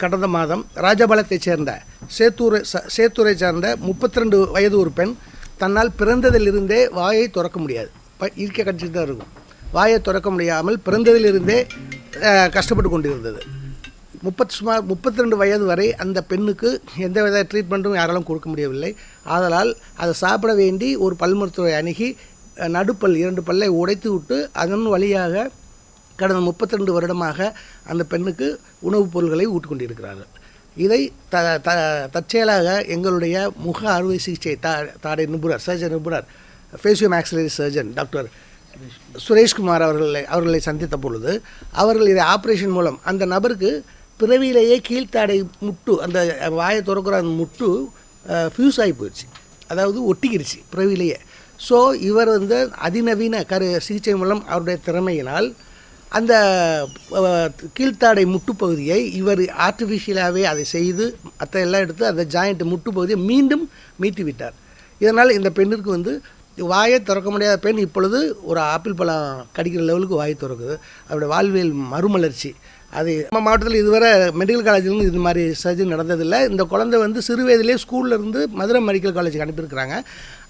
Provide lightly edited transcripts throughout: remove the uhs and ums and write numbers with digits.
கடந்த மாதம் ராஜபாளையத்தைச் சேர்ந்த சேத்தூரை சார்ந்த 32 வயது ஒரு பெண் தன்னால் பிறந்ததிலிருந்தே வாயை திறக்க முடியாது, இருக்க கடிச்சிட்டு தான் இருக்கும், வாயை திறக்க முடியாமல் பிறந்ததிலிருந்தே கஷ்டப்பட்டு கொண்டிருந்தது. சுமார் 32 வயது வரை அந்த பெண்ணுக்கு எந்த வித ட்ரீட்மெண்ட்டும் யாராலும் கொடுக்க முடியவில்லை. ஆதலால் அதை சாப்பிட வேண்டி ஒரு பல் மருத்துவரை அணுகி நடுப்பல் 2 பல்லை உடைத்து விட்டு அதன் வழியாக கடந்த 32 வருடமாக அந்த பெண்ணுக்கு உணவுப் பொருள்களை ஊட்டிக்கொண்டிருக்கிறார்கள். இதை தற்செயலாக எங்களுடைய முக அறுவை சிகிச்சை தாடை நிபுணர், சர்ஜன் நிபுணர், ஃபேசியோ மேக்ஸிலரி சர்ஜன் டாக்டர் சுரேஷ்குமார் அவர்களை சந்தித்த பொழுது அவர்கள் இதை ஆப்ரேஷன் மூலம் அந்த நபருக்கு பிறவியிலேயே கீழ்த்தாடை முட்டு, அந்த வாயை திறக்கிற அந்த முட்டு ஃபியூஸ் ஆகி போயிடுச்சு, அதாவது ஒட்டிக்கிடுச்சு பிறவியிலேயே. ஸோ இவர் அதிநவீன சிகிச்சை மூலம் அவருடைய திறமையினால் அந்த கீழ்த்தாடை முட்டுப்பகுதியை இவர் ஆர்டிஃபிஷியலாகவே அதை செய்து எல்லாம் எடுத்து அந்த ஜாயிண்ட் முட்டுப்பகுதியை மீண்டும் மீட்டி விட்டார். இதனால் இந்த பெண்ணிற்கு வாயை திறக்க முடியாத பெண் இப்பொழுது ஒரு ஆப்பிள் பழம் கடிக்கிற லெவலுக்கு வாயை திறக்குது. அவருடைய வாழ்வியல் மறுமலர்ச்சி அது நம்ம மாவட்டத்தில் இதுவரை மெடிக்கல் காலேஜிலும் இது மாதிரி சர்ஜரி நடந்ததில்லை. இந்த குழந்தை சிறு வயதிலே ஸ்கூல்லேருந்து மதுரை மெடிக்கல் காலேஜுக்கு அனுப்பியிருக்கிறாங்க.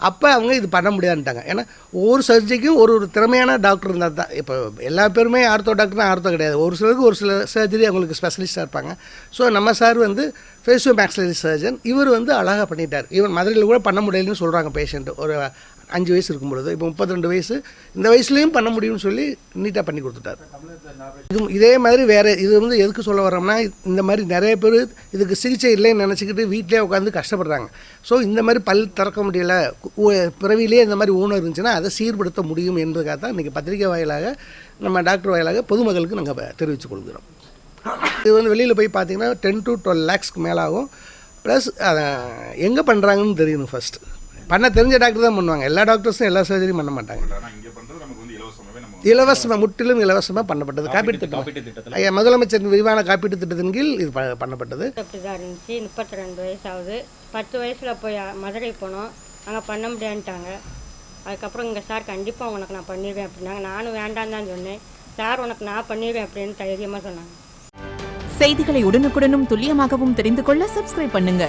அப்போ அவங்க இது பண்ண முடியாதுட்டாங்க. ஏன்னா ஒவ்வொரு சர்ஜரிக்கும் ஒரு திறமையான டாக்டர் இருந்தால் தான். இப்போ எல்லா பேருமே ஆர்த்தோ டாக்டர்னா ஆர்த்தோ கிடையாது, ஒரு சிலருக்கு ஒரு சில சர்ஜரி அவங்களுக்கு ஸ்பெஷலிஸ்ட்டாக இருப்பாங்க. ஸோ நம்ம சார் ஃபேசியோ மேக்ஸிலரி சர்ஜன், இவர் அழகாக பண்ணிட்டார். ஈவன் மதுரையில் கூட பண்ண முடியலன்னு சொல்கிறாங்க பேஷண்ட். ஒரு 5 வயசு இருக்கும் பொழுது இப்போ 32 வயசு, இந்த வயசுலேயும் பண்ண முடியும்னு சொல்லி நீட்டாக பண்ணி கொடுத்துட்டார். இதே மாதிரி வேறு இது எதுக்கு சொல்ல வரோம்னா, இந்த மாதிரி நிறைய பேர் இதுக்கு சிகிச்சை இல்லைன்னு நினச்சிக்கிட்டு வீட்டிலே உட்காந்து கஷ்டப்படுறாங்க. ஸோ இந்த மாதிரி பல் திறக்க முடியலை, பிறவிலே இந்த மாதிரி ஊனம் இருந்துச்சுன்னா அதை சீர்படுத்த முடியும் என்பதுக்காக தான் இன்றைக்கி பத்திரிகை வாயிலாக நம்ம டாக்டர் வாயிலாக பொதுமக்களுக்கு நாங்கள் தெரிவித்துக் கொள்கிறோம். இது வெளியில் போய் பார்த்தீங்கன்னா 10 to 12 lakhsக்கு மேலாகும். ப்ளஸ் எங்கே பண்ணுறாங்கன்னு தெரியணும். ஃபஸ்ட்டு பண்ண தெரிஞ்ச டாக்டர் தான் பண்ணுவாங்க. எல்லா டாக்டர்ஸும் எல்லா சர்ஜரியும் பண்ண மாட்டாங்க. இலவசமாக, முற்றிலும் இலவசமாக பண்ணப்பட்டது. காப்பீட்டு திட்டம் முதலமைச்சர் விரிவான காப்பீட்டு திட்டத்தின் கீழ் இது பண்ணப்பட்டது. அப்படி தான் இருந்துச்சு. 32 வயசாகுது. 10 வயசில் போய் மதுரை போனோம், அங்கே பண்ண முடியான்ட்டாங்க. அதுக்கப்புறம் இங்கே சார் கண்டிப்பாக உனக்கு நான் பண்ணிடுவேன் அப்படின்னாங்க. நானும் வேண்டான்னு தான் சொன்னேன். சார் உனக்கு நான் பண்ணிடுவேன் அப்படின்னு தைரியமாக சொன்னாங்க. செய்திகளை உடனுக்குடனும் துல்லியமாகவும் தெரிந்து கொள்ள சப்ஸ்கிரைப் பண்ணுங்க.